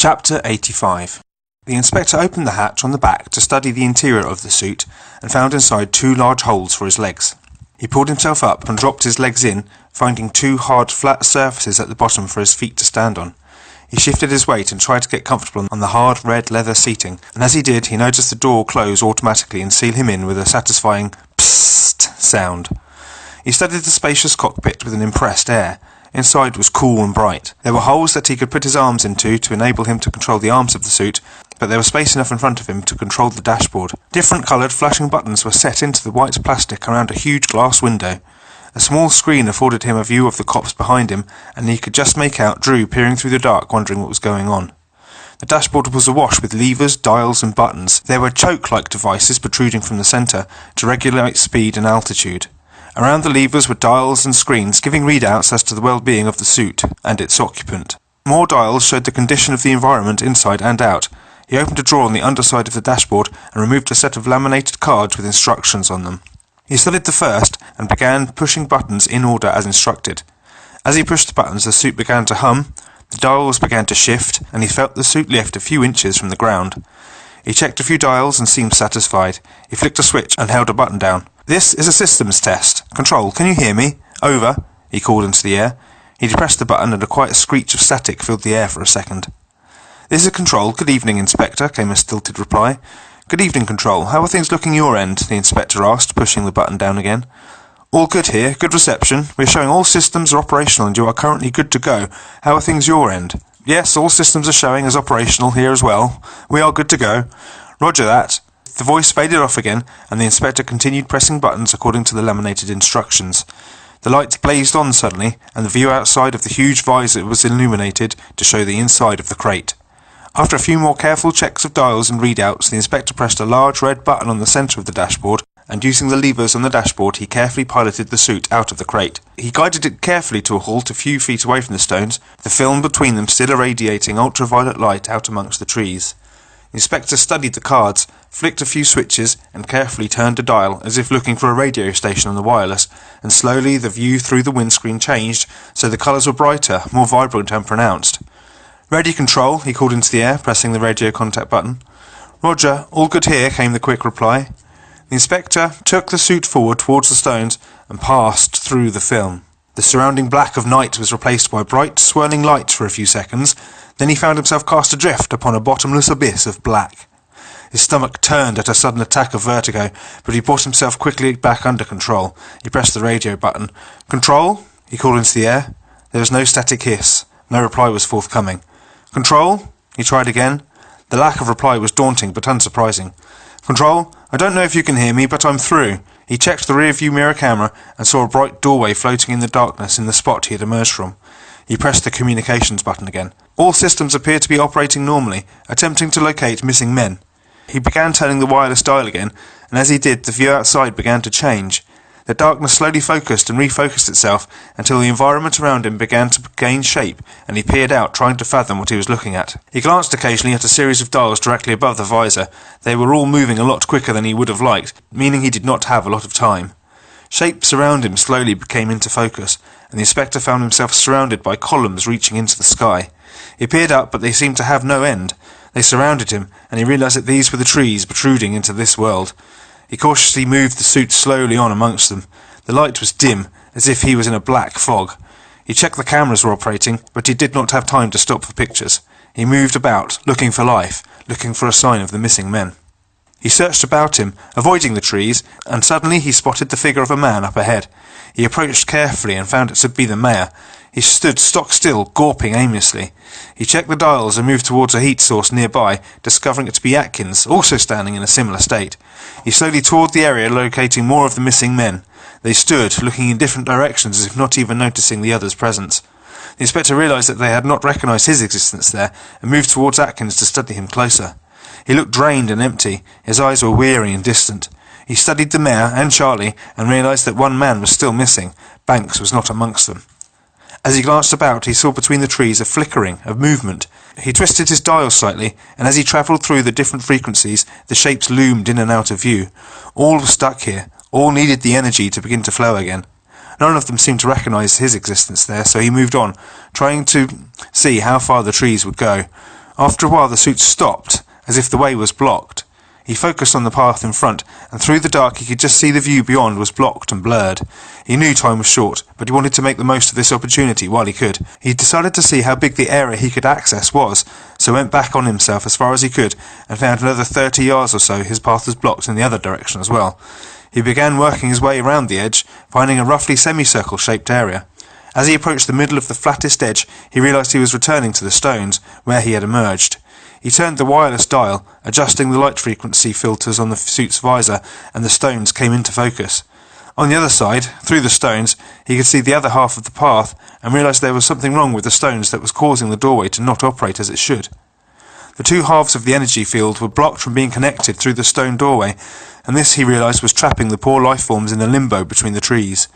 Chapter 85. The inspector opened the hatch on the back to study the interior of the suit and found inside 2 large holes for his legs. He pulled himself up and dropped his legs in, finding 2 hard flat surfaces at the bottom for his feet to stand on. He shifted his weight and tried to get comfortable on the hard red leather seating, and as he did he noticed the door close automatically and seal him in with a satisfying psst sound. He studied the spacious cockpit with an impressed air. Inside was cool and bright. There were holes that he could put his arms into to enable him to control the arms of the suit, but there was space enough in front of him to control the dashboard. Different coloured flashing buttons were set into the white plastic around a huge glass window. A small screen afforded him a view of the copse behind him, and he could just make out Drew peering through the dark, wondering what was going on. The dashboard was awash with levers, dials and buttons. There were choke-like devices protruding from the centre to regulate speed and altitude. Around the levers were dials and screens giving readouts as to the well-being of the suit and its occupant. More dials showed the condition of the environment inside and out. He opened a drawer on the underside of the dashboard and removed a set of laminated cards with instructions on them. He studied the first and began pushing buttons in order as instructed. As he pushed the buttons, the suit began to hum, the dials began to shift, and he felt the suit lift a few inches from the ground. He checked a few dials and seemed satisfied. He flicked a switch and held a button down. "This is a systems test. Control, can you hear me? Over," he called into the air. He depressed the button and a quiet screech of static filled the air for a second. "This is Control. Good evening, Inspector," came a stilted reply. "Good evening, Control. How are things looking your end?" the Inspector asked, pushing the button down again. "All good here. Good reception. We're showing all systems are operational and you are currently good to go. How are things your end?" "Yes, all systems are showing as operational here as well. We are good to go." "Roger that." The voice faded off again, and the inspector continued pressing buttons according to the laminated instructions. The lights blazed on suddenly, and the view outside of the huge visor was illuminated to show the inside of the crate. After a few more careful checks of dials and readouts, the inspector pressed a large red button on the centre of the dashboard, and using the levers on the dashboard he carefully piloted the suit out of the crate. He guided it carefully to a halt a few feet away from the stones, the film between them still irradiating ultraviolet light out amongst the trees. The inspector studied the cards, flicked a few switches, and carefully turned a dial, as if looking for a radio station on the wireless, and slowly the view through the windscreen changed, so the colours were brighter, more vibrant and pronounced. "Ready, Control," he called into the air, pressing the radio contact button. "Roger, all good here," came the quick reply. The inspector took the suit forward towards the stones and passed through the film. The surrounding black of night was replaced by bright, swirling light for a few seconds. Then he found himself cast adrift upon a bottomless abyss of black. His stomach turned at a sudden attack of vertigo, but he brought himself quickly back under control. He pressed the radio button. "Control?" he called into the air. There was no static hiss. No reply was forthcoming. "Control?" he tried again. The lack of reply was daunting but unsurprising. "Control, I don't know if you can hear me, but I'm through." He checked the rear-view mirror camera and saw a bright doorway floating in the darkness in the spot he had emerged from. He pressed the communications button again. All systems appeared to be operating normally, attempting to locate missing men. He began turning the wireless dial again, and as he did, the view outside began to change. The darkness slowly focused and refocused itself until the environment around him began to gain shape, and he peered out, trying to fathom what he was looking at. He glanced occasionally at a series of dials directly above the visor. They were all moving a lot quicker than he would have liked, meaning he did not have a lot of time. Shapes around him slowly came into focus, and the inspector found himself surrounded by columns reaching into the sky. He peered up, but they seemed to have no end. They surrounded him, and he realised that these were the trees protruding into this world. He cautiously moved the suit slowly on amongst them. The light was dim, as if he was in a black fog. He checked the cameras were operating, but he did not have time to stop for pictures. He moved about, looking for life, looking for a sign of the missing men. He searched about him, avoiding the trees, and suddenly he spotted the figure of a man up ahead. He approached carefully and found it to be the mayor. He stood stock still, gawping aimlessly. He checked the dials and moved towards a heat source nearby, discovering it to be Atkins, also standing in a similar state. He slowly toured the area, locating more of the missing men. They stood, looking in different directions as if not even noticing the other's presence. The inspector realised that they had not recognised his existence there, and moved towards Atkins to study him closer. He looked drained and empty. His eyes were weary and distant. He studied the mayor and Charlie, and realised that one man was still missing. Banks was not amongst them. As he glanced about, he saw between the trees a flickering of movement. He twisted his dial slightly, and as he travelled through the different frequencies, the shapes loomed in and out of view. All were stuck here. All needed the energy to begin to flow again. None of them seemed to recognise his existence there, so he moved on, trying to see how far the trees would go. After a while the suit stopped, as if the way was blocked. He focused on the path in front, and through the dark he could just see the view beyond was blocked and blurred. He knew time was short, but he wanted to make the most of this opportunity while he could. He decided to see how big the area he could access was, so went back on himself as far as he could, and found another 30 yards or so his path was blocked in the other direction as well. He began working his way around the edge, finding a roughly semicircle shaped area. As he approached the middle of the flattest edge, he realised he was returning to the stones, where he had emerged. He turned the wireless dial, adjusting the light frequency filters on the suit's visor, and the stones came into focus. On the other side, through the stones, he could see the other half of the path, and realised there was something wrong with the stones that was causing the doorway to not operate as it should. The two halves of the energy field were blocked from being connected through the stone doorway, and this he realised was trapping the poor life forms in a limbo between the trees.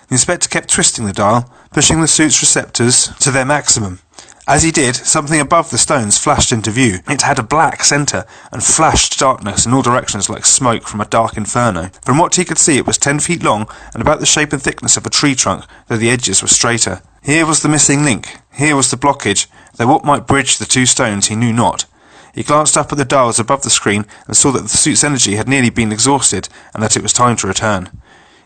The inspector kept twisting the dial, pushing the suit's receptors to their maximum. As he did, something above the stones flashed into view. It had a black centre, and flashed darkness in all directions like smoke from a dark inferno. From what he could see it was 10 feet long, and about the shape and thickness of a tree trunk, though the edges were straighter. Here was the missing link. Here was the blockage, though what might bridge the two stones he knew not. He glanced up at the dials above the screen, and saw that the suit's energy had nearly been exhausted, and that it was time to return.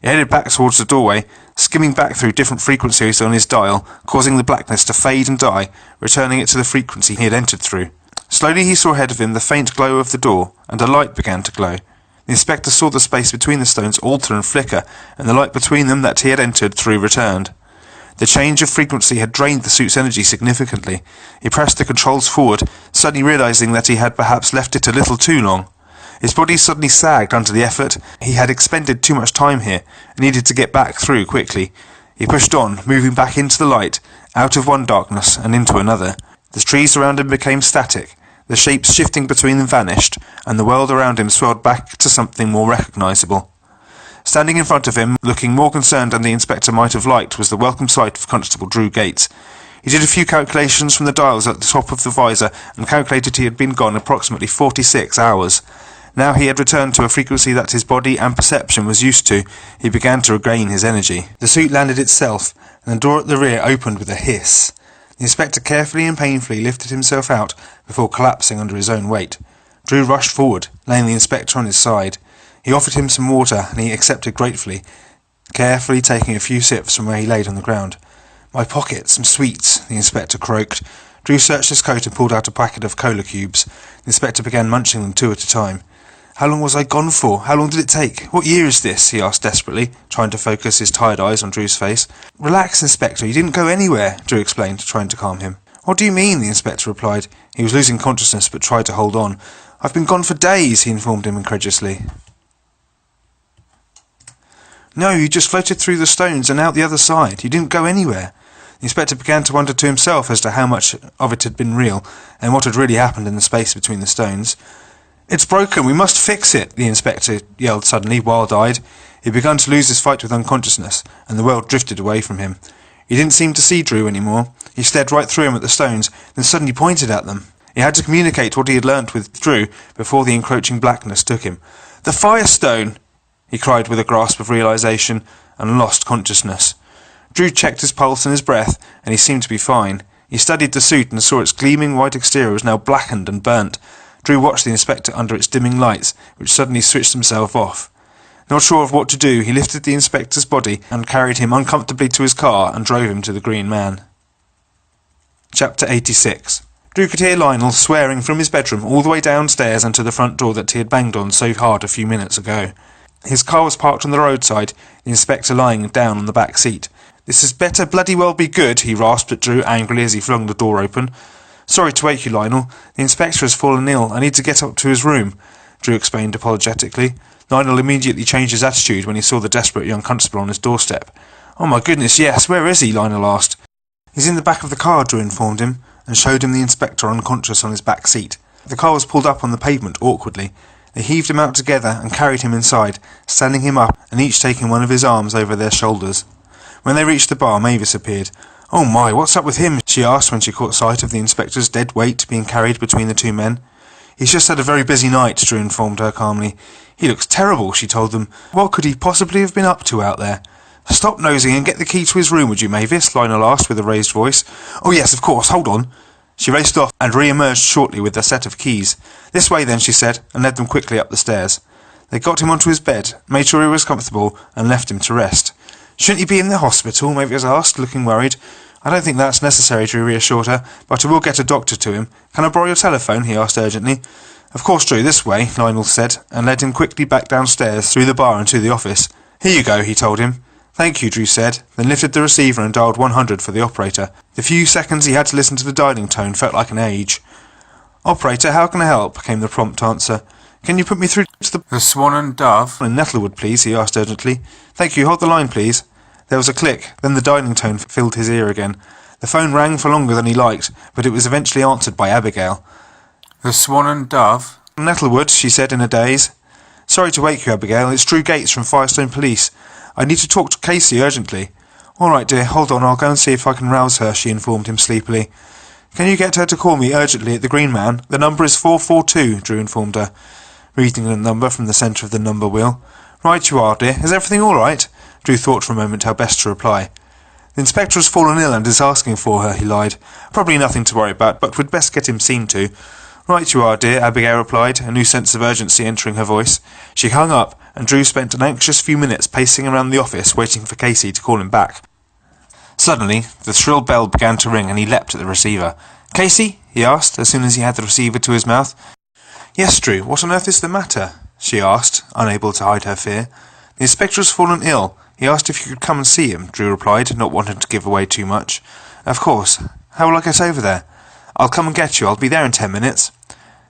He headed back towards the doorway, skimming back through different frequencies on his dial, causing the blackness to fade and die, returning it to the frequency he had entered through. Slowly he saw ahead of him the faint glow of the door, and a light began to glow. The inspector saw the space between the stones alter and flicker, and the light between them that he had entered through returned. The change of frequency had drained the suit's energy significantly. He pressed the controls forward, suddenly realising that he had perhaps left it a little too long. His body suddenly sagged under the effort. He had expended too much time here, and needed to get back through quickly. He pushed on, moving back into the light, out of one darkness and into another. The trees around him became static, the shapes shifting between them vanished, and the world around him swelled back to something more recognisable. Standing in front of him, looking more concerned than the inspector might have liked, was the welcome sight of Constable Drew Gates. He did a few calculations from the dials at the top of the visor, and calculated he had been gone approximately 46 hours. Now he had returned to a frequency that his body and perception was used to. He began to regain his energy. The suit landed itself, and the door at the rear opened with a hiss. The inspector carefully and painfully lifted himself out before collapsing under his own weight. Drew rushed forward, laying the inspector on his side. He offered him some water, and he accepted gratefully, carefully taking a few sips from where he laid on the ground. "My pocket, some sweets," the inspector croaked. Drew searched his coat and pulled out a packet of cola cubes. The inspector began munching them 2 at a time. "How long was I gone for? How long did it take? What year is this?" he asked desperately, trying to focus his tired eyes on Drew's face. "Relax, Inspector, you didn't go anywhere," Drew explained, trying to calm him. "What do you mean?" the inspector replied. He was losing consciousness but tried to hold on. "I've been gone for days," he informed him incredulously. "No, you just floated through the stones and out the other side. You didn't go anywhere." The inspector began to wonder to himself as to how much of it had been real, and what had really happened in the space between the stones. "It's broken, we must fix it," the inspector yelled suddenly, wild-eyed. He began to lose his fight with unconsciousness, and the world drifted away from him. He didn't seem to see Drew anymore. He stared right through him at the stones, then suddenly pointed at them. He had to communicate what he had learnt with Drew before the encroaching blackness took him. "The Firestone!" he cried with a grasp of realisation, and lost consciousness. Drew checked his pulse and his breath, and he seemed to be fine. He studied the suit and saw its gleaming white exterior was now blackened and burnt. Drew watched the inspector under its dimming lights, which suddenly switched themselves off. Not sure of what to do, he lifted the inspector's body and carried him uncomfortably to his car and drove him to the Green Man. Chapter 86. Drew could hear Lionel swearing from his bedroom all the way downstairs and to the front door that he had banged on so hard a few minutes ago. His car was parked on the roadside, the inspector lying down on the back seat. "This had better bloody well be good," he rasped at Drew angrily as he flung the door open. "Sorry to wake you, Lionel. The inspector has fallen ill. I need to get up to his room," Drew explained apologetically. Lionel immediately changed his attitude when he saw the desperate young constable on his doorstep. "Oh my goodness, yes. Where is he?" Lionel asked. "He's in the back of the car," Drew informed him, and showed him the inspector unconscious on his back seat. The car was pulled up on the pavement awkwardly. They heaved him out together and carried him inside, standing him up and each taking one of his arms over their shoulders. When they reached the bar, Mavis appeared. "Oh my, what's up with him?" she asked when she caught sight of the inspector's dead weight being carried between the two men. "He's just had a very busy night," Drew informed her calmly. "He looks terrible," she told them. "What could he possibly have been up to out there?" "Stop nosing and get the key to his room, would you, Mavis?" Lionel asked with a raised voice. "Oh yes, of course, hold on." She raced off and re-emerged shortly with a set of keys. "This way then," she said, and led them quickly up the stairs. They got him onto his bed, made sure he was comfortable, and left him to rest. "Shouldn't he be in the hospital?" Mavis asked, looking worried. "I don't think that's necessary," Drew reassured her, "but I will get a doctor to him. Can I borrow your telephone?" he asked urgently. "Of course, Drew, this way," Lionel said, and led him quickly back downstairs, through the bar and to the office. "Here you go," he told him. "Thank you," Drew said, then lifted the receiver and dialed 100 for the operator. The few seconds he had to listen to the dialing tone felt like an age. "Operator, how can I help?" came the prompt answer. "Can you put me through to the Swan and Dove in Nettlewood, please?" he asked urgently. "Thank you, hold the line, please." There was a click, then the dialing tone filled his ear again. The phone rang for longer than he liked, but it was eventually answered by Abigail. "The Swan and Dove?" "Nettlewood," she said in a daze. "Sorry to wake you, Abigail. It's Drew Gates from Firestone Police. I need to talk to Casey urgently." "All right, dear, hold on, I'll go and see if I can rouse her," she informed him sleepily. "Can you get her to call me urgently at the Green Man? The number is 442, Drew informed her, reading the number from the centre of the number wheel. "Right you are, dear. Is everything all right?" Drew thought for a moment how best to reply. "The inspector has fallen ill and is asking for her," he lied. "Probably nothing to worry about, but we'd best get him seen to." "Right you are, dear," Abigail replied, a new sense of urgency entering her voice. She hung up, and Drew spent an anxious few minutes pacing around the office waiting for Casey to call him back. Suddenly, the shrill bell began to ring and he leapt at the receiver. "Casey?" he asked, as soon as he had the receiver to his mouth. "Yes, Drew, what on earth is the matter?" she asked, unable to hide her fear. "The inspector has fallen ill. He asked if you could come and see him," Drew replied, not wanting to give away too much. "Of course. How will I get over there?" "I'll come and get you. I'll be there in 10 minutes.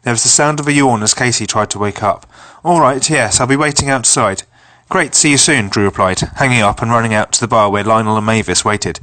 There was the sound of a yawn as Casey tried to wake up. "All right, yes, I'll be waiting outside." "Great, see you soon," Drew replied, hanging up and running out to the bar where Lionel and Mavis waited.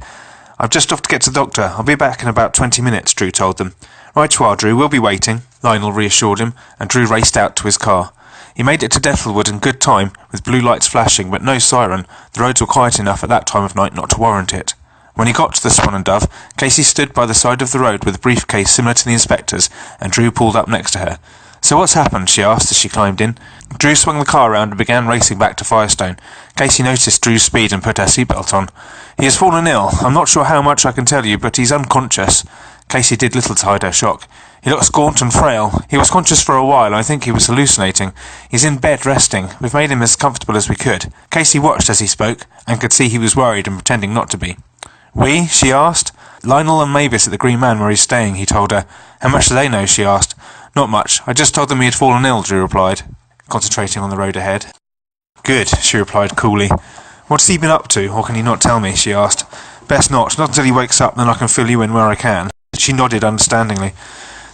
"I've just off to get to the doctor. I'll be back in about 20 minutes, Drew told them. "Right you are, Drew, we'll be waiting," Lionel reassured him, and Drew raced out to his car. He made it to Nettlewood in good time, with blue lights flashing but no siren. The roads were quiet enough at that time of night not to warrant it. When he got to the Swan and Dove, Casey stood by the side of the road with a briefcase similar to the inspector's, and Drew pulled up next to her. "So what's happened?" she asked as she climbed in. Drew swung the car around and began racing back to Firestone. Casey noticed Drew's speed and put her seatbelt on. "He has fallen ill. I'm not sure how much I can tell you, but he's unconscious." Casey did little to hide her shock. "He looks gaunt and frail. He was conscious for a while. I think he was hallucinating. He's in bed resting. We've made him as comfortable as we could." Casey watched as he spoke, and could see he was worried and pretending not to be. "We?" she asked. "Lionel and Mavis at the Green Man where he's staying," he told her. "How much do they know?" she asked. "Not much. I just told them he had fallen ill," Drew replied, concentrating on the road ahead. "Good," she replied coolly. "What's he been up to, or can you not tell me?" she asked. "Best not until he wakes up, then I can fill you in where I can." She nodded understandingly.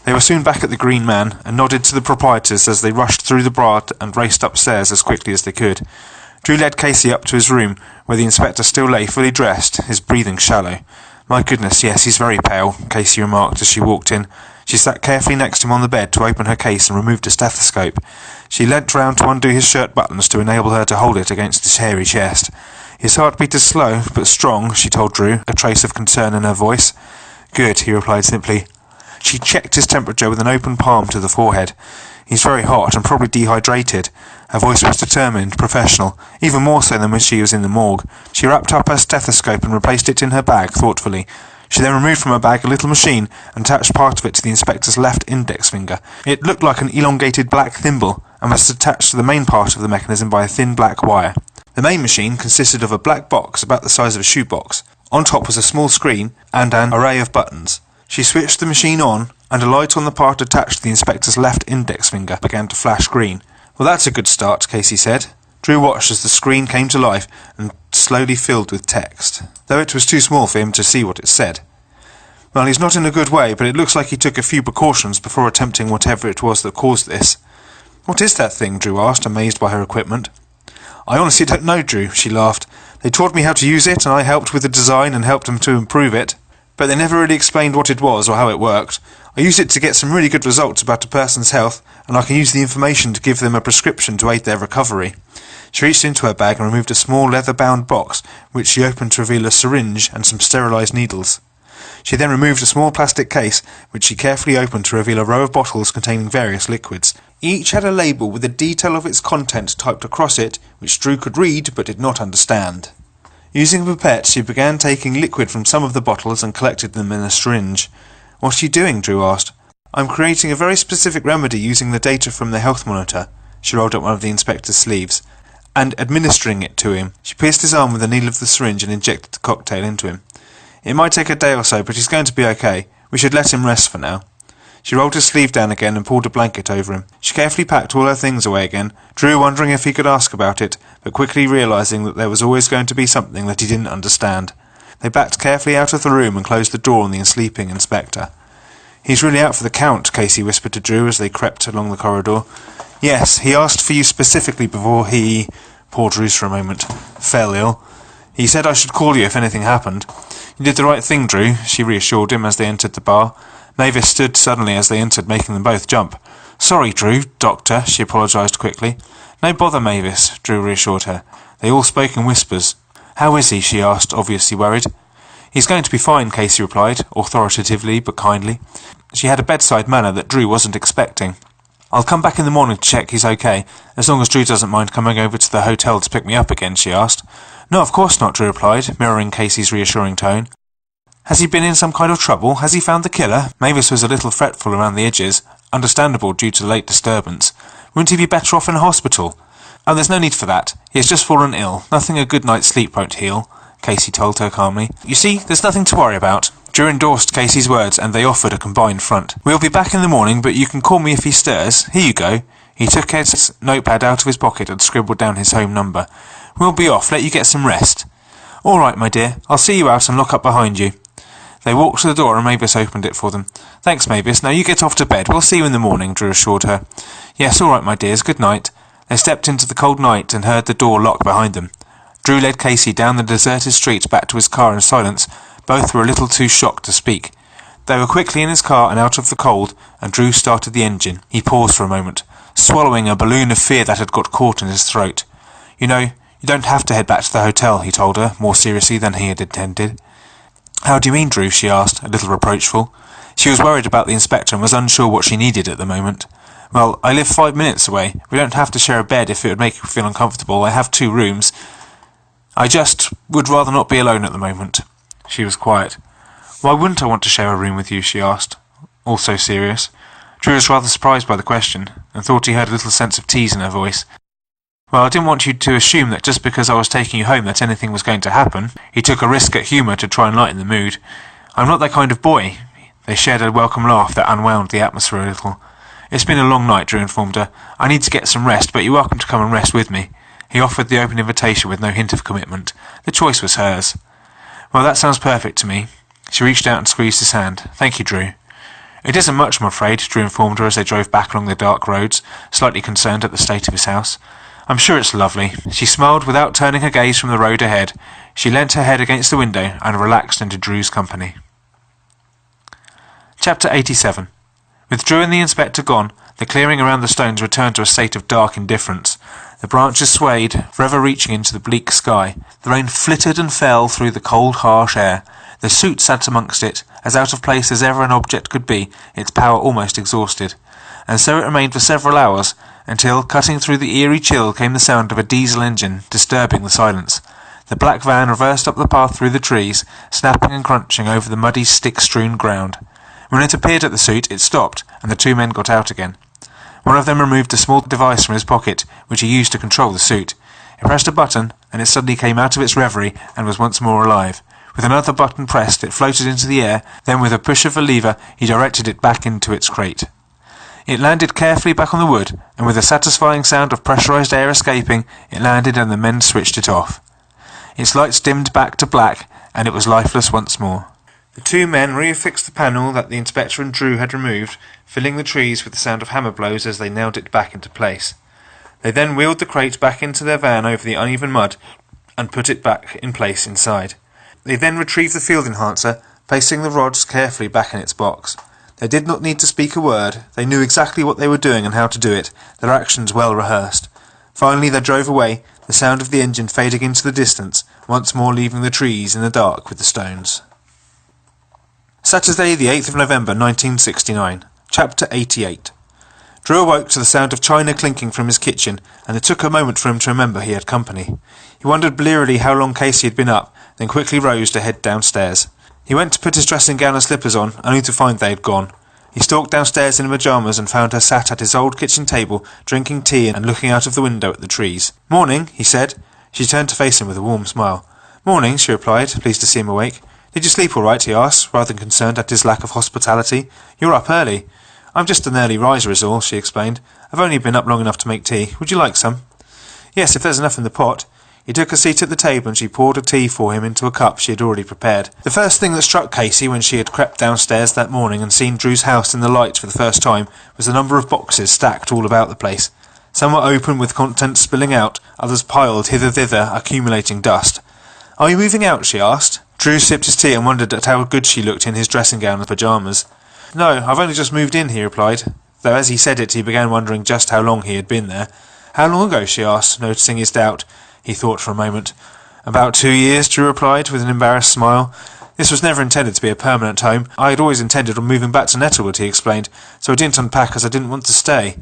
They were soon back at the Green Man, and nodded to the proprietors as they rushed through the bar and raced upstairs as quickly as they could. Drew led Casey up to his room, where the inspector still lay fully dressed, his breathing shallow. "My goodness, yes, he's very pale," Casey remarked as she walked in. She sat carefully next to him on the bed to open her case and removed a stethoscope. She leant round to undo his shirt buttons to enable her to hold it against his hairy chest. "His heartbeat is slow, but strong," she told Drew, a trace of concern in her voice. "Good," he replied simply. She checked his temperature with an open palm to the forehead. "He's very hot and probably dehydrated." Her voice was determined, professional, even more so than when she was in the morgue. She wrapped up her stethoscope and replaced it in her bag thoughtfully. She then removed from her bag a little machine and attached part of it to the inspector's left index finger. It looked like an elongated black thimble and was attached to the main part of the mechanism by a thin black wire. The main machine consisted of a black box about the size of a shoebox. On top was a small screen and an array of buttons. She switched the machine on, and a light on the part attached to the inspector's left index finger began to flash green. "Well, that's a good start," Casey said. Drew watched as the screen came to life and slowly filled with text, though it was too small for him to see what it said. "Well, he's not in a good way, but it looks like he took a few precautions before attempting whatever it was that caused this." "What is that thing?" Drew asked, amazed by her equipment. "I honestly don't know, Drew," she laughed. "They taught me how to use it, and I helped with the design and helped them to improve it. But they never really explained what it was or how it worked. I used it to get some really good results about a person's health, and I can use the information to give them a prescription to aid their recovery." She reached into her bag and removed a small leather-bound box, which she opened to reveal a syringe and some sterilised needles. She then removed a small plastic case, which she carefully opened to reveal a row of bottles containing various liquids. Each had a label with the detail of its content typed across it, which Drew could read but did not understand. Using a pipette, she began taking liquid from some of the bottles and collected them in a syringe. What are you doing? Drew asked. I'm creating a very specific remedy using the data from the health monitor. She rolled up one of the inspector's sleeves. And administering it to him. She pierced his arm with the needle of the syringe and injected the cocktail into him. It might take a day or so, but he's going to be okay. We should let him rest for now. She rolled his sleeve down again and pulled a blanket over him. She carefully packed all her things away again, Drew wondering if he could ask about it, but quickly realising that there was always going to be something that he didn't understand. They backed carefully out of the room and closed the door on the sleeping inspector. He's really out for the count, Casey whispered to Drew as they crept along the corridor. Yes, he asked for you specifically before he... Poor Drew's for a moment. Fell ill. He said I should call you if anything happened. You did the right thing, Drew, she reassured him as they entered the bar. Mavis stood suddenly as they entered, making them both jump. Sorry, Drew, Doctor, she apologised quickly. No bother, Mavis, Drew reassured her. They all spoke in whispers. How is he? She asked, obviously worried. He's going to be fine, Casey replied, authoritatively but kindly. She had a bedside manner that Drew wasn't expecting. I'll come back in the morning to check he's okay, as long as Drew doesn't mind coming over to the hotel to pick me up again, she asked. No, of course not, Drew replied, mirroring Casey's reassuring tone. Has he been in some kind of trouble? Has he found the killer? Mavis was a little fretful around the edges, understandable due to late disturbance. Wouldn't he be better off in a hospital? Oh, there's no need for that. He has just fallen ill. Nothing a good night's sleep won't heal, Casey told her calmly. You see, there's nothing to worry about. Drew endorsed Casey's words, and they offered a combined front. We'll be back in the morning, but you can call me if he stirs. Here you go. He took his notepad out of his pocket and scribbled down his home number. We'll be off. Let you get some rest. All right, my dear. I'll see you out and lock up behind you. They walked to the door and Mavis opened it for them. Thanks, Mavis. Now you get off to bed. We'll see you in the morning, Drew assured her. Yes, all right, my dears. Good night. They stepped into the cold night and heard the door lock behind them. Drew led Casey down the deserted street back to his car in silence. Both were a little too shocked to speak. They were quickly in his car and out of the cold, and Drew started the engine. He paused for a moment, swallowing a balloon of fear that had got caught in his throat. You know, you don't have to head back to the hotel, he told her, more seriously than he had intended. How do you mean, Drew? She asked, a little reproachful. She was worried about the inspector and was unsure what she needed at the moment. Well, I live 5 minutes away. We don't have to share a bed if it would make you feel uncomfortable. I have 2 rooms. I just would rather not be alone at the moment. She was quiet. Why wouldn't I want to share a room with you? She asked, also serious. Drew was rather surprised by the question, and thought he heard a little sense of tease in her voice. Well, I didn't want you to assume that just because I was taking you home that anything was going to happen. He took a risk at humour to try and lighten the mood. I'm not that kind of boy. They shared a welcome laugh that unwound the atmosphere a little. It's been a long night, Drew informed her. I need to get some rest, but you're welcome to come and rest with me. He offered the open invitation with no hint of commitment. The choice was hers. Well, that sounds perfect to me. She reached out and squeezed his hand. Thank you, Drew. It isn't much, I'm afraid, Drew informed her as they drove back along the dark roads, slightly concerned at the state of his house. I'm sure it's lovely. She smiled without turning her gaze from the road ahead. She leant her head against the window and relaxed into Drew's company. Chapter 87. With Drew and the inspector gone, the clearing around the stones returned to a state of dark indifference. The branches swayed, forever reaching into the bleak sky. The rain flittered and fell through the cold, harsh air. The suit sat amongst it, as out of place as ever an object could be, its power almost exhausted. And so it remained for several hours, until, cutting through the eerie chill, came the sound of a diesel engine, disturbing the silence. The black van reversed up the path through the trees, snapping and crunching over the muddy, stick-strewn ground. When it appeared at the suit, it stopped, and the 2 men got out again. One of them removed a small device from his pocket, which he used to control the suit. He pressed a button, and it suddenly came out of its reverie and was once more alive. With another button pressed, it floated into the air, then with a push of a lever, he directed it back into its crate. It landed carefully back on the wood, and with a satisfying sound of pressurized air escaping, it landed and the men switched it off. Its lights dimmed back to black, and it was lifeless once more. The 2 men reaffixed the panel that the inspector and Drew had removed, filling the trees with the sound of hammer blows as they nailed it back into place. They then wheeled the crate back into their van over the uneven mud and put it back in place inside. They then retrieved the field enhancer, placing the rods carefully back in its box. They did not need to speak a word. They knew exactly what they were doing and how to do it, their actions well rehearsed. Finally they drove away, the sound of the engine fading into the distance, once more leaving the trees in the dark with the stones. Saturday, the 8th of November, 1969. Chapter 88. Drew awoke to the sound of china clinking from his kitchen, and it took a moment for him to remember he had company. He wondered blearily how long Casey had been up, then quickly rose to head downstairs. He went to put his dressing gown and slippers on, only to find they had gone. He stalked downstairs in pyjamas and found her sat at his old kitchen table, drinking tea and looking out of the window at the trees. "Morning," he said. She turned to face him with a warm smile. "Morning," she replied, pleased to see him awake. "Did you sleep all right?" he asked, rather concerned at his lack of hospitality. "You're up early." "I'm just an early riser is all," she explained. "I've only been up long enough to make tea. Would you like some?" "Yes, if there's enough in the pot." He took a seat at the table and she poured a tea for him into a cup she had already prepared. The first thing that struck Casey when she had crept downstairs that morning and seen Drew's house in the light for the first time was the number of boxes stacked all about the place. Some were open with contents spilling out, others piled hither-thither, accumulating dust. "Are you moving out?" she asked. Drew sipped his tea and wondered at how good she looked in his dressing gown and pyjamas. "No, I've only just moved in," he replied, though as he said it he began wondering just how long he had been there. "How long ago?" she asked, noticing his doubt. He thought for a moment. "About 2 years," Drew replied, with an embarrassed smile. "This was never intended to be a permanent home. I had always intended on moving back to Nettlewood," he explained, "so I didn't unpack as I didn't want to stay."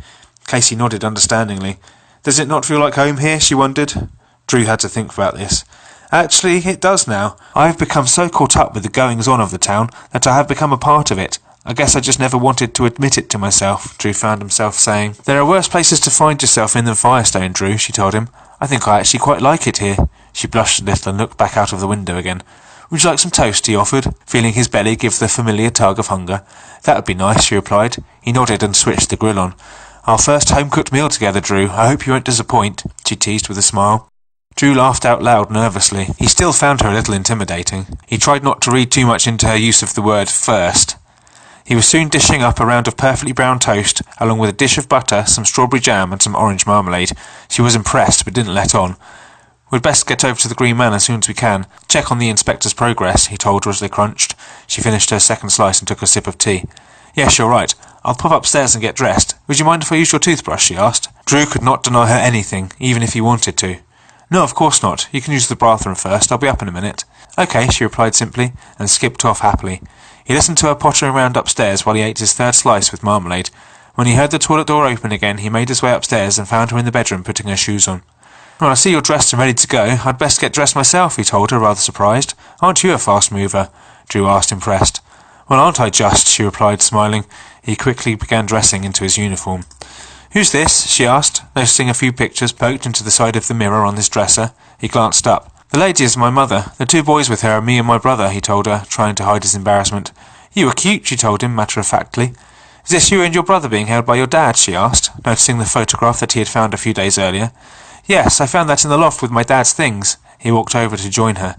Casey nodded understandingly. "Does it not feel like home here?" she wondered. Drew had to think about this. "Actually, it does now. I have become so caught up with the goings-on of the town that I have become a part of it. I guess I just never wanted to admit it to myself," Drew found himself saying. "There are worse places to find yourself in than Firestone, Drew," she told him. "I think I actually quite like it here." She blushed a little and looked back out of the window again. "Would you like some toast?" he offered, feeling his belly give the familiar tug of hunger. "That would be nice," she replied. He nodded and switched the grill on. "Our first home-cooked meal together, Drew. I hope you won't disappoint," she teased with a smile. Drew laughed out loud nervously. He still found her a little intimidating. He tried not to read too much into her use of the word first. He was soon dishing up a round of perfectly brown toast, along with a dish of butter, some strawberry jam and some orange marmalade. She was impressed, but didn't let on. "We'd best get over to the Green Man as soon as we can. Check on the inspector's progress," he told her as they crunched. She finished her second slice and took a sip of tea. "Yes, you're right. I'll pop upstairs and get dressed. Would you mind if I use your toothbrush?" she asked. Drew could not deny her anything, even if he wanted to. "No, of course not. You can use the bathroom first. I'll be up in a minute." "Okay," she replied simply, and skipped off happily. He listened to her pottering around upstairs while he ate his third slice with marmalade. When he heard the toilet door open again, he made his way upstairs and found her in the bedroom putting her shoes on. "Well, I see you're dressed and ready to go. I'd best get dressed myself," he told her, rather surprised. "Aren't you a fast mover?" Drew asked, impressed. "Well, aren't I just?" she replied, smiling. He quickly began dressing into his uniform. "Who's this?" she asked, noticing a few pictures poked into the side of the mirror on his dresser. He glanced up. "The lady is my mother. The 2 boys with her are me and my brother," he told her, trying to hide his embarrassment. "You are cute," she told him, matter-of-factly. "Is this you and your brother being held by your dad?" she asked, noticing the photograph that he had found a few days earlier. "Yes, I found that in the loft with my dad's things." He walked over to join her.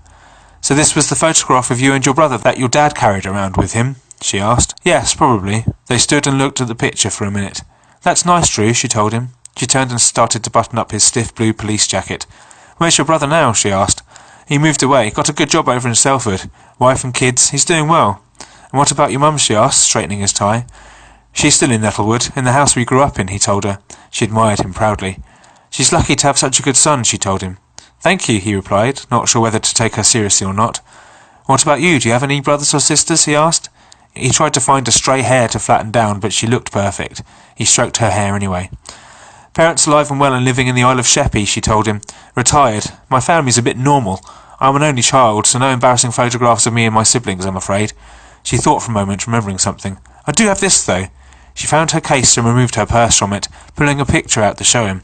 "So this was the photograph of you and your brother that your dad carried around with him?" she asked. "Yes, probably." They stood and looked at the picture for a minute. "That's nice, Drew," she told him. She turned and started to button up his stiff blue police jacket. "Where's your brother now?" she asked. "He moved away. Got a good job over in Selford. Wife and kids. He's doing well." "And what about your mum?" she asked, straightening his tie. "She's still in Nettlewood, in the house we grew up in," he told her. She admired him proudly. "She's lucky to have such a good son," she told him. "Thank you," he replied, not sure whether to take her seriously or not. "What about you? Do you have any brothers or sisters?" he asked. He tried to find a stray hair to flatten down, but she looked perfect. He stroked her hair anyway. "Parents alive and well and living in the Isle of Sheppey," she told him. "Retired. My family's a bit normal. I'm an only child, so no embarrassing photographs of me and my siblings, I'm afraid." She thought for a moment, remembering something. "I do have this, though." She found her case and removed her purse from it, pulling a picture out to show him.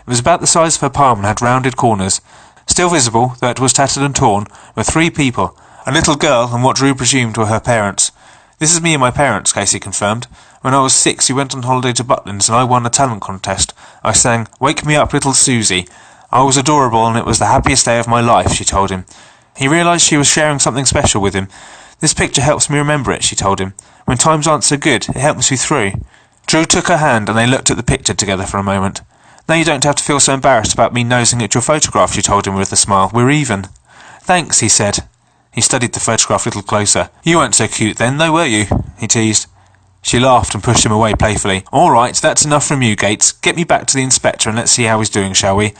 It was about the size of her palm and had rounded corners. Still visible, though it was tattered and torn, were 3 people, a little girl and what Drew presumed were her parents. "This is me and my parents," Casey confirmed. "When I was 6 we went on holiday to Butlins and I won a talent contest. I sang 'Wake Me Up Little Susie.' I was adorable and it was the happiest day of my life," she told him. He realised she was sharing something special with him. "This picture helps me remember it," she told him. "When times aren't so good, it helps me through." Drew took her hand and they looked at the picture together for a moment. "Now you don't have to feel so embarrassed about me nosing at your photograph," she told him with a smile. "We're even." "Thanks," he said. He studied the photograph a little closer. "You weren't so cute then, though, were you?" he teased. She laughed and pushed him away playfully. "All right, that's enough from you, Gates. Get me back to the inspector and let's see how he's doing, shall we?"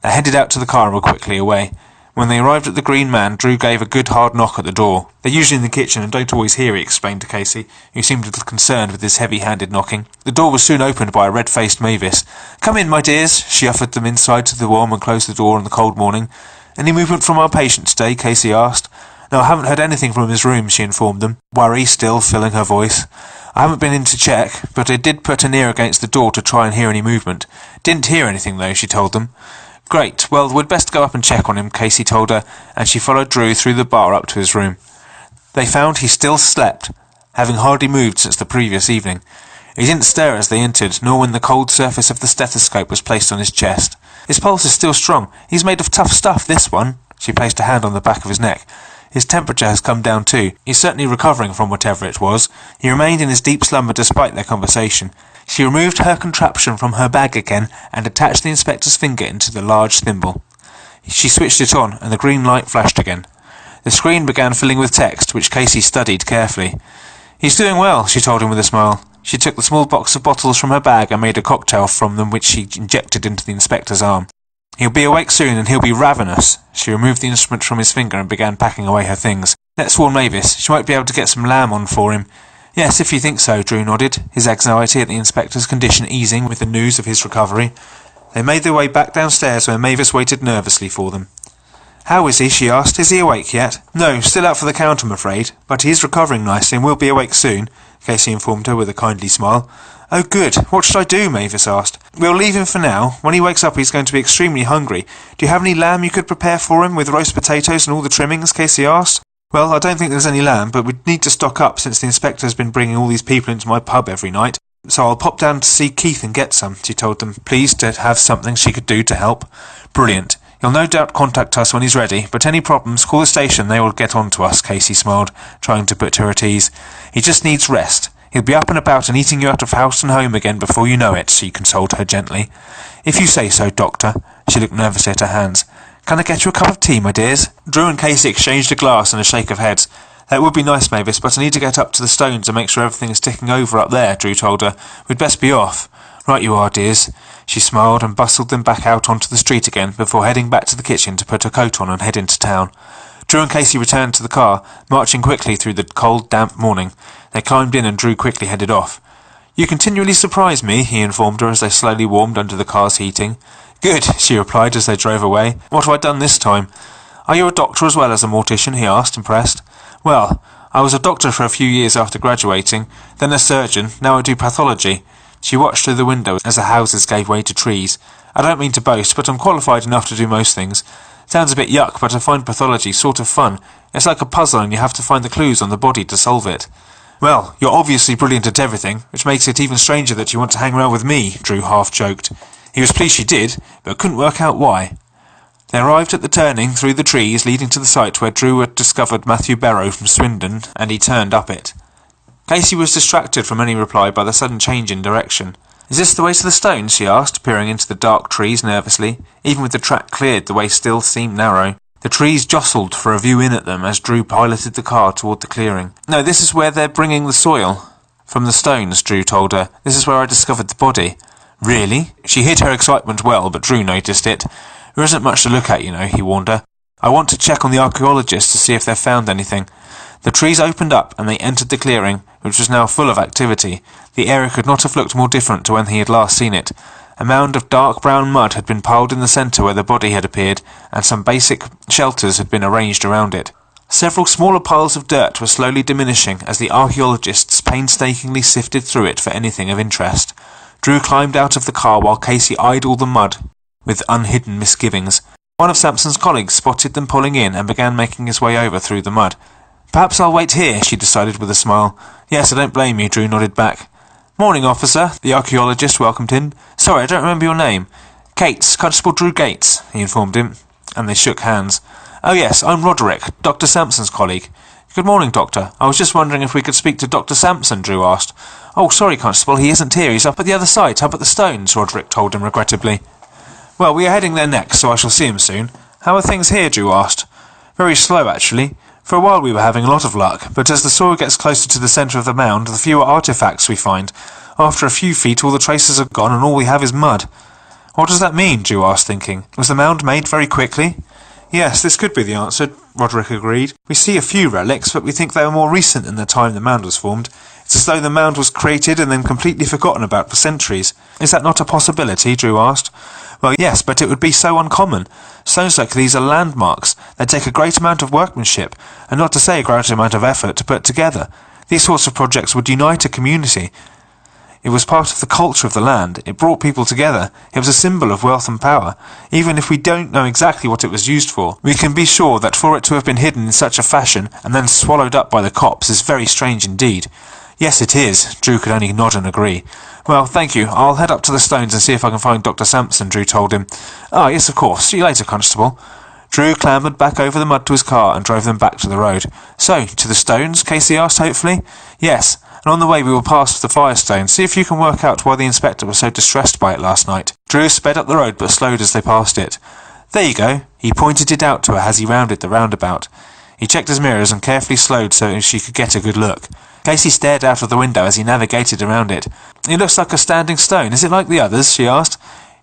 They headed out to the car and were quickly away. When they arrived at the Green Man, Drew gave a good hard knock at the door. "They're usually in the kitchen and don't always hear," he explained to Casey, who seemed a little concerned with his heavy-handed knocking. The door was soon opened by a red-faced Mavis. "Come in, my dears." She offered them inside to the warm and closed the door on the cold morning. "Any movement from our patient today?" Casey asked. No, I haven't heard anything from his room, she informed them, worry still filling her voice. I haven't been in to check, but I did put an ear against the door to try and hear any movement. Didn't hear anything, though, she told them. Great, well, we'd best go up and check on him, Casey told her, and she followed Drew through the bar up to his room. They found he still slept, having hardly moved since the previous evening. He didn't stir as they entered, nor when the cold surface of the stethoscope was placed on his chest. His pulse is still strong. He's made of tough stuff, this one. She placed a hand on the back of his neck. His temperature has come down too. He's certainly recovering from whatever it was. He remained in his deep slumber despite their conversation. She removed her contraption from her bag again and attached the inspector's finger into the large thimble. She switched it on, and the green light flashed again. The screen began filling with text, which Casey studied carefully. He's doing well, she told him with a smile. She took the small box of bottles from her bag and made a cocktail from them, which she injected into the inspector's arm. He'll be awake soon, and he'll be ravenous. She removed the instrument from his finger and began packing away her things. Let's warn Mavis. She might be able to get some lamb on for him. Yes, if you think so, Drew nodded, his anxiety at the inspector's condition easing with the news of his recovery. They made their way back downstairs where Mavis waited nervously for them. How is he? She asked. Is he awake yet? No, still out for the count, I'm afraid, but he is recovering nicely and will be awake soon, Casey informed her with a kindly smile. Oh, good. What should I do? Mavis asked. We'll leave him for now. When he wakes up he's going to be extremely hungry. Do you have any lamb you could prepare for him with roast potatoes and all the trimmings? Casey asked. Well, I don't think there's any lamb, but we'd need to stock up since the inspector's been bringing all these people into my pub every night. So I'll pop down to see Keith and get some, she told them, pleased to have something she could do to help. Brilliant. He'll no doubt contact us when he's ready, but any problems, call the station, they will get on to us, Casey smiled, trying to put her at ease. He just needs rest. He'll be up and about and eating you out of house and home again before you know it, she consoled her gently. If you say so, Doctor. She looked nervously at her hands. Can I get you a cup of tea, my dears? Drew and Casey exchanged a glass and a shake of heads. That would be nice, Mavis, but I need to get up to the stones and make sure everything is ticking over up there, Drew told her. We'd best be off. Right you are, dears. She smiled and bustled them back out onto the street again before heading back to the kitchen to put her coat on and head into town. Drew and Casey returned to the car, marching quickly through the cold, damp morning. They climbed in and Drew quickly headed off. You continually surprise me, he informed her as they slowly warmed under the car's heating. Good, she replied as they drove away. What have I done this time? Are you a doctor as well as a mortician? He asked, impressed. Well, I was a doctor for a few years after graduating, then a surgeon, now I do pathology. She watched through the window as the houses gave way to trees. I don't mean to boast, but I'm qualified enough to do most things. Sounds a bit yuck, but I find pathology sort of fun. It's like a puzzle and you have to find the clues on the body to solve it. Well, you're obviously brilliant at everything, which makes it even stranger that you want to hang around with me, Drew half joked. He was pleased she did, but couldn't work out why. They arrived at the turning through the trees leading to the site where Drew had discovered Matthew Barrow from Swindon, and he turned up it. Casey was distracted from any reply by the sudden change in direction. Is this the way to the stones? She asked, peering into the dark trees nervously. Even with the track cleared, the way still seemed narrow. The trees jostled for a view in at them as Drew piloted the car toward the clearing. No, this is where they're bringing the soil. From the stones, Drew told her. This is where I discovered the body. Really? She hid her excitement well, but Drew noticed it. There isn't much to look at, you know, he warned her. I want to check on the archaeologists to see if they've found anything. The trees opened up and they entered the clearing, which was now full of activity. The area could not have looked more different to when he had last seen it. A mound of dark brown mud had been piled in the centre where the body had appeared, and some basic shelters had been arranged around it. Several smaller piles of dirt were slowly diminishing as the archaeologists painstakingly sifted through it for anything of interest. Drew climbed out of the car while Casey eyed all the mud with unhidden misgivings. One of Sampson's colleagues spotted them pulling in and began making his way over through the mud. Perhaps I'll wait here, she decided with a smile. Yes, I don't blame you, Drew nodded back. Morning, officer, the archaeologist welcomed him. Sorry, I don't remember your name. Gates, Constable Drew Gates, he informed him, and they shook hands. Oh yes, I'm Roderick, Dr. Sampson's colleague. Good morning, Doctor. I was just wondering if we could speak to Dr. Sampson, Drew asked. Oh, sorry, Constable, he isn't here. He's up at the other site, up at the stones, Roderick told him regrettably. Well, we are heading there next, so I shall see him soon. How are things here, Drew asked. Very slow, actually. For a while we were having a lot of luck, but as the soil gets closer to the centre of the mound, the fewer artefacts we find. After a few feet, all the traces are gone and all we have is mud. What does that mean? Drew asked, thinking. Was the mound made very quickly? Yes, this could be the answer, Roderick agreed. We see a few relics, but we think they are more recent than the time the mound was formed. It's as though the mound was created and then completely forgotten about for centuries. Is that not a possibility? Drew asked. Well, yes, but it would be so uncommon. Stones like these are landmarks. They take a great amount of workmanship, and not to say a great amount of effort, to put together. These sorts of projects would unite a community. It was part of the culture of the land. It brought people together. It was a symbol of wealth and power. Even if we don't know exactly what it was used for, we can be sure that for it to have been hidden in such a fashion and then swallowed up by the copse is very strange indeed. Yes, it is. Drew could only nod and agree. Well, thank you. I'll head up to the stones and see if I can find Dr. Sampson, Drew told him. Ah, yes, of course. See you later, Constable. Drew clambered back over the mud to his car and drove them back to the road. So, to the stones? Casey asked hopefully. Yes, and on the way we will pass the Firestone. See if you can work out why the inspector was so distressed by it last night. Drew sped up the road but slowed as they passed it. There you go. He pointed it out to her as he rounded the roundabout. He checked his mirrors and carefully slowed so she could get a good look. Casey stared out of the window as he navigated around it. It looks like a standing stone. Is it like the others? She asked.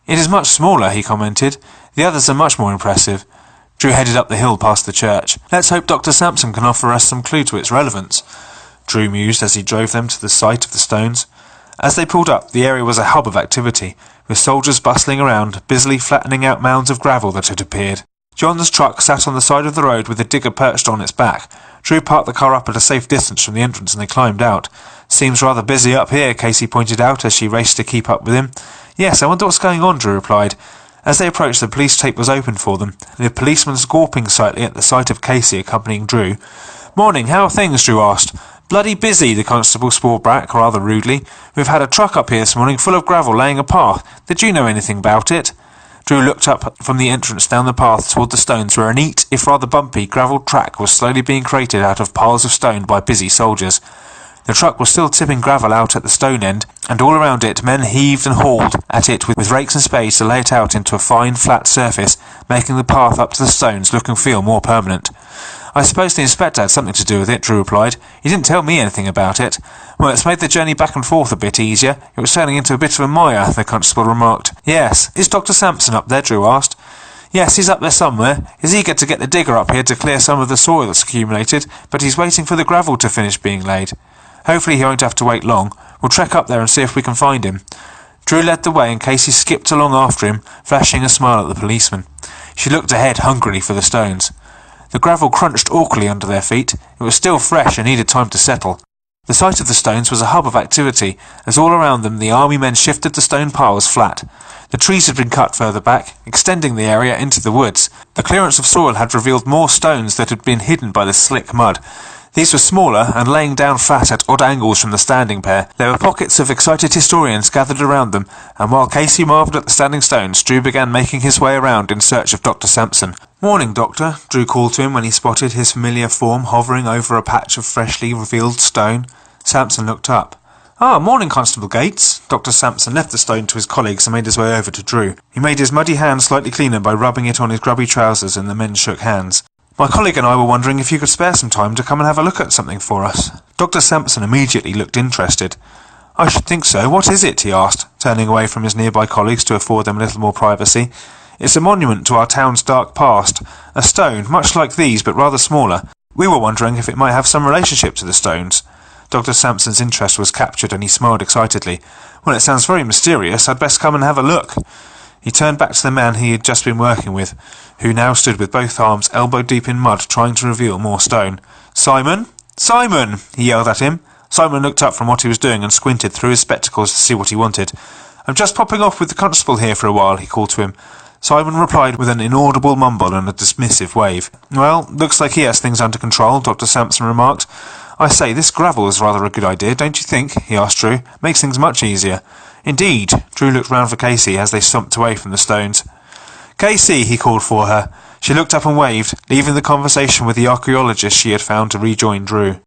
It is much smaller, he commented. The others are much more impressive. Drew headed up the hill past the church. Let's hope Dr. Sampson can offer us some clue to its relevance, Drew mused as he drove them to the site of the stones. As they pulled up, the area was a hub of activity, with soldiers bustling around, busily flattening out mounds of gravel that had appeared. John's truck sat on the side of the road with the digger perched on its back. Drew parked the car up at a safe distance from the entrance and they climbed out. Seems rather busy up here, Casey pointed out as she raced to keep up with him. Yes, I wonder what's going on, Drew replied. As they approached, the police tape was opened for them, the policeman gawping slightly at the sight of Casey accompanying Drew. Morning, how are things? Drew asked. Bloody busy, the constable swore back rather rudely. We've had a truck up here this morning full of gravel laying a path. Did you know anything about it? Drew looked up from the entrance down the path toward the stones where a neat, if rather bumpy, gravelled track was slowly being created out of piles of stone by busy soldiers. The truck was still tipping gravel out at the stone end, and all around it men heaved and hauled at it with rakes and spades to lay it out into a fine, flat surface, making the path up to the stones look and feel more permanent. I suppose the inspector had something to do with it, Drew replied. He didn't tell me anything about it. Well, it's made the journey back and forth a bit easier. It was turning into a bit of a mire, the constable remarked. Yes. Is Dr. Sampson up there? Drew asked. Yes, he's up there somewhere. He's eager to get the digger up here to clear some of the soil that's accumulated, but he's waiting for the gravel to finish being laid. Hopefully he won't have to wait long. We'll trek up there and see if we can find him. Drew led the way and Casey skipped along after him, flashing a smile at the policeman. She looked ahead hungrily for the stones. The gravel crunched awkwardly under their feet. It was still fresh and needed time to settle. The site of the stones was a hub of activity, as all around them the army men shifted the stone piles flat. The trees had been cut further back, extending the area into the woods. The clearance of soil had revealed more stones that had been hidden by the slick mud. These were smaller and laying down flat at odd angles from the standing pair. There were pockets of excited historians gathered around them, and while Casey marvelled at the standing stones, Drew began making his way around in search of Dr. Sampson. Morning, Doctor, Drew called to him when he spotted his familiar form hovering over a patch of freshly revealed stone. Sampson looked up. Ah, morning, Constable Gates. Dr. Sampson left the stone to his colleagues and made his way over to Drew. He made his muddy hands slightly cleaner by rubbing it on his grubby trousers, and the men shook hands. My colleague and I were wondering if you could spare some time to come and have a look at something for us. Dr. Sampson immediately looked interested. I should think so. What is it? He asked, turning away from his nearby colleagues to afford them a little more privacy. It's a monument to our town's dark past. A stone, much like these, but rather smaller. We were wondering if it might have some relationship to the stones. Dr. Sampson's interest was captured and he smiled excitedly. Well, it sounds very mysterious. I'd best come and have a look. He turned back to the man he had just been working with, who now stood with both arms elbow-deep in mud trying to reveal more stone. Simon! Simon! He yelled at him. Simon looked up from what he was doing and squinted through his spectacles to see what he wanted. I'm just popping off with the constable here for a while, he called to him. Simon replied with an inaudible mumble and a dismissive wave. Well, looks like he has things under control, Dr. Sampson remarked. I say, this gravel is rather a good idea, don't you think? He asked Drew. Makes things much easier. Indeed. Drew looked round for Casey as they stumped away from the stones. Casey, he called for her. She looked up and waved, leaving the conversation with the archaeologist she had found to rejoin Drew.